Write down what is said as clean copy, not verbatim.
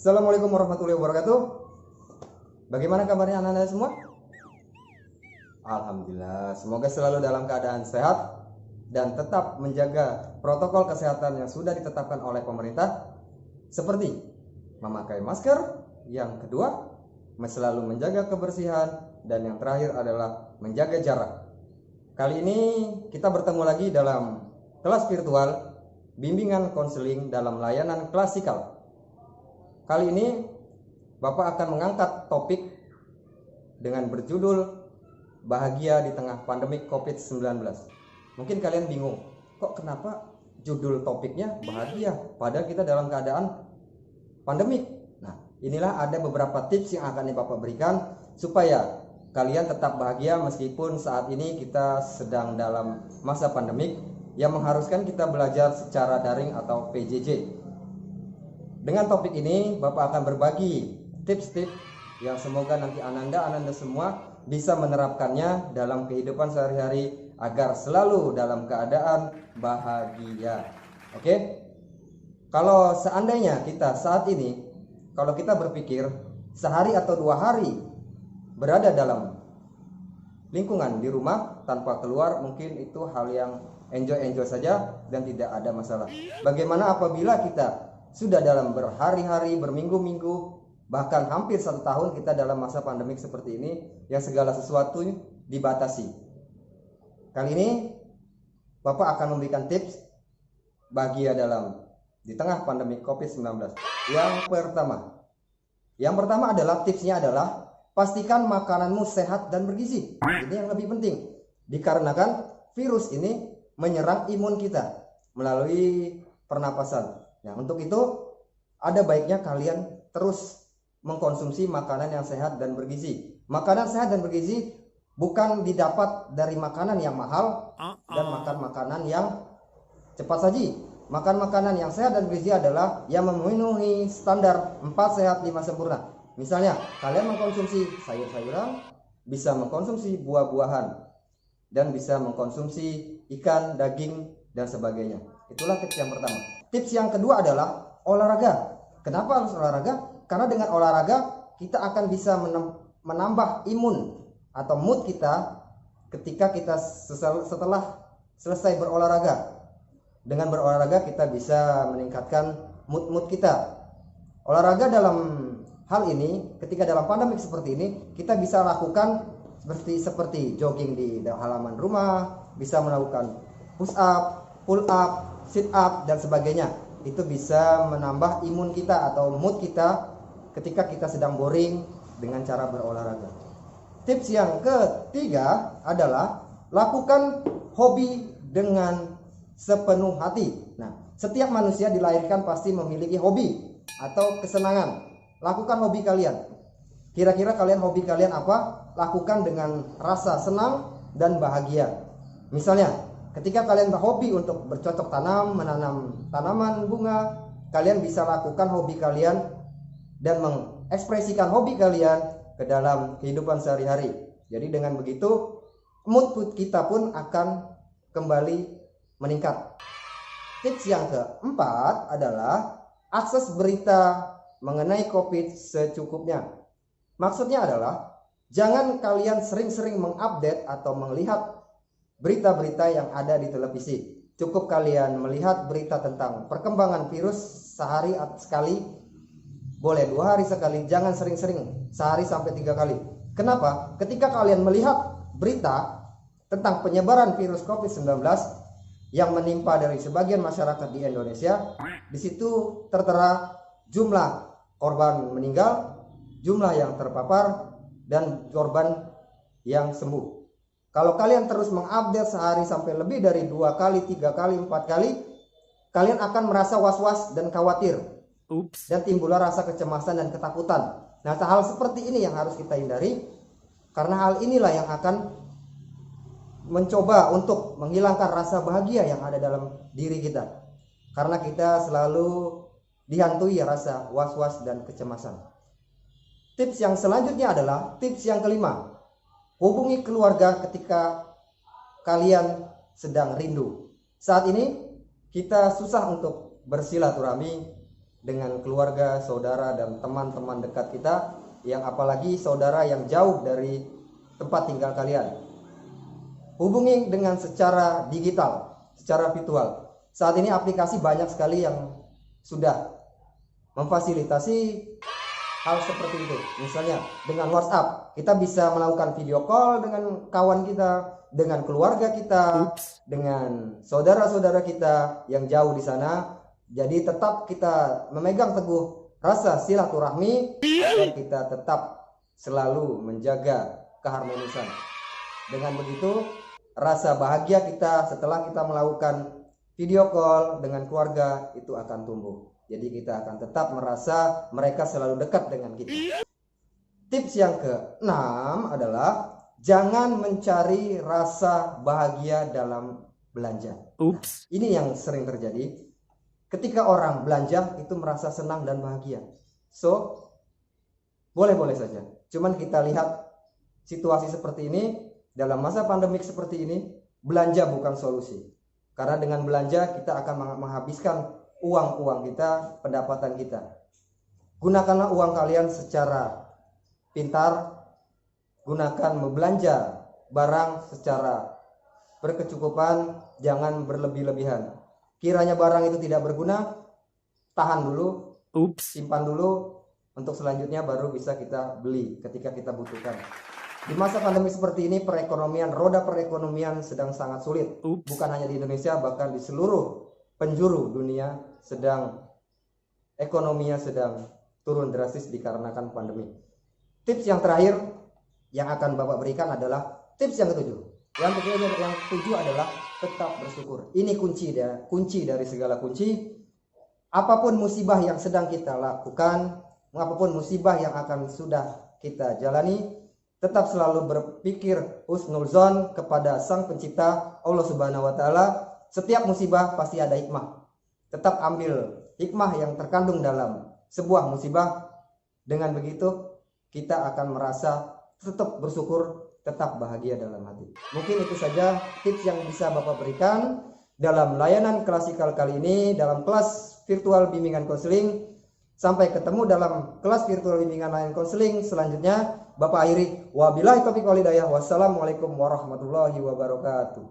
Assalamualaikum warahmatullahi wabarakatuh. Bagaimana kabarnya anak-anak semua? Alhamdulillah, semoga selalu dalam keadaan sehat dan tetap menjaga protokol kesehatan yang sudah ditetapkan oleh pemerintah, seperti memakai masker, yang kedua selalu menjaga kebersihan, dan yang terakhir adalah menjaga jarak. Kali ini kita bertemu lagi dalam kelas virtual bimbingan konseling dalam layanan klasikal. Kali ini Bapak akan mengangkat topik dengan berjudul Bahagia di Tengah Pandemik COVID-19. Mungkin kalian bingung, kok kenapa judul topiknya bahagia padahal kita dalam keadaan pandemik. Nah, inilah ada beberapa tips yang akan Bapak berikan supaya kalian tetap bahagia meskipun saat ini kita sedang dalam masa pandemik yang mengharuskan kita belajar secara daring atau PJJ. Dengan topik ini Bapak akan berbagi tips-tips yang semoga nanti ananda semua bisa menerapkannya dalam kehidupan sehari-hari agar selalu dalam keadaan bahagia. Oke? Kalau seandainya kita saat ini, kalau kita berpikir sehari atau 2 hari berada dalam lingkungan di rumah tanpa keluar, mungkin itu hal yang enjoy saja dan tidak ada masalah. Bagaimana apabila kita sudah dalam berhari-hari, berminggu-minggu, bahkan hampir 1 tahun kita dalam masa pandemik seperti ini yang segala sesuatu dibatasi. Kali ini Bapak akan memberikan tips bahagia di tengah pandemi COVID-19. Yang pertama adalah tipsnya adalah pastikan makananmu sehat dan bergizi. Ini yang lebih penting, dikarenakan virus ini menyerang imun kita melalui pernapasan. Nah, untuk itu ada baiknya kalian terus mengkonsumsi makanan yang sehat dan bergizi. Makanan sehat dan bergizi bukan didapat dari makanan yang mahal dan makan makanan yang cepat saji. Makan makanan yang sehat dan bergizi adalah yang memenuhi standar 4 sehat 5 sempurna. Misalnya, kalian mengkonsumsi sayur-sayuran, bisa mengkonsumsi buah-buahan, dan bisa mengkonsumsi ikan, daging, dan sebagainya. Itulah tips yang pertama. Tips yang kedua adalah olahraga. Kenapa harus olahraga? Karena dengan olahraga kita akan bisa menambah imun atau mood kita ketika kita setelah selesai berolahraga. Dengan berolahraga kita bisa meningkatkan mood kita. Olahraga dalam hal ini, ketika dalam pandemik seperti ini, kita bisa lakukan seperti jogging di halaman rumah, bisa melakukan push up, pull up, sit up, dan sebagainya. Itu bisa menambah imun kita atau mood kita ketika kita sedang boring dengan cara berolahraga. Tips yang ketiga adalah lakukan hobi dengan sepenuh hati. Nah, setiap manusia dilahirkan pasti memiliki hobi atau kesenangan. Lakukan hobi kalian. Kira-kira hobi kalian apa? Lakukan dengan rasa senang dan bahagia. Misalnya, ketika kalian berhobi untuk bercocok tanam, menanam tanaman bunga, kalian bisa lakukan hobi kalian dan mengekspresikan hobi kalian ke dalam kehidupan sehari-hari. Jadi dengan begitu, mood kita pun akan kembali meningkat. Tips yang keempat adalah akses berita mengenai COVID secukupnya. Maksudnya adalah jangan kalian sering-sering mengupdate atau melihat berita-berita yang ada di televisi. Cukup kalian melihat berita tentang perkembangan virus sehari sekali, boleh 2 hari sekali, jangan sering-sering, sehari sampai 3 kali. Kenapa? Ketika kalian melihat berita tentang penyebaran virus COVID-19 yang menimpa dari sebagian masyarakat di Indonesia, di situ tertera jumlah korban meninggal, jumlah yang terpapar, dan korban yang sembuh. Kalau kalian terus mengupdate sehari sampai lebih dari 2 kali, 3 kali, 4 kali, kalian akan merasa was-was dan khawatir. Dan timbullah rasa kecemasan dan ketakutan. Nah, hal seperti ini yang harus kita hindari, karena hal inilah yang akan mencoba untuk menghilangkan rasa bahagia yang ada dalam diri kita. Karena kita selalu dihantui rasa was-was dan kecemasan. Tips yang selanjutnya adalah tips yang kelima. Hubungi keluarga ketika kalian sedang rindu. Saat ini kita susah untuk bersilaturahmi dengan keluarga, saudara, dan teman-teman dekat kita, yang apalagi saudara yang jauh dari tempat tinggal kalian. Hubungi dengan secara digital, secara virtual. Saat ini aplikasi banyak sekali yang sudah memfasilitasi hal seperti itu. Misalnya dengan WhatsApp, kita bisa melakukan video call dengan kawan kita, dengan keluarga kita, dengan saudara-saudara kita yang jauh di sana. Jadi tetap kita memegang teguh rasa silaturahmi agar kita tetap selalu menjaga keharmonisan. Dengan begitu, rasa bahagia kita setelah kita melakukan video call dengan keluarga itu akan tumbuh. Jadi kita akan tetap merasa mereka selalu dekat dengan kita. Tips yang ke-6 adalah jangan mencari rasa bahagia dalam belanja. Ini yang sering terjadi. Ketika orang belanja itu merasa senang dan bahagia. So, boleh-boleh saja. Cuman kita lihat situasi seperti ini, dalam masa pandemik seperti ini, belanja bukan solusi. Karena dengan belanja kita akan menghabiskan uang kita, pendapatan kita. Gunakanlah uang kalian secara pintar, gunakan membelanja barang secara berkecukupan, jangan berlebih-lebihan. Kiranya barang itu tidak berguna, tahan dulu, simpan dulu, untuk selanjutnya baru bisa kita beli ketika kita butuhkan. Di masa pandemi seperti ini, roda perekonomian sedang sangat sulit. Bukan hanya di Indonesia, bahkan di seluruh penjuru dunia ekonominya sedang turun drastis dikarenakan pandemi. Tips yang terakhir yang akan Bapak berikan adalah tips yang ketujuh. Yang ketujuh adalah tetap bersyukur. Ini kunci dari segala kunci. Apapun musibah yang sedang kita lakukan, apapun musibah yang akan sudah kita jalani, tetap selalu berpikir husnuzon kepada Sang Pencipta Allah Subhanahu wa taala. Setiap musibah pasti ada hikmah. Tetap ambil hikmah yang terkandung dalam sebuah musibah. Dengan begitu kita akan merasa tetap bersyukur, tetap bahagia dalam hati. Mungkin itu saja tips yang bisa Bapak berikan dalam layanan klasikal kali ini, dalam kelas virtual bimbingan konseling. Sampai ketemu dalam kelas virtual bimbingan layanan konseling selanjutnya. Bapak akhiri, wabillahi taufiq wal hidayah. Wassalamualaikum warahmatullahi wabarakatuh.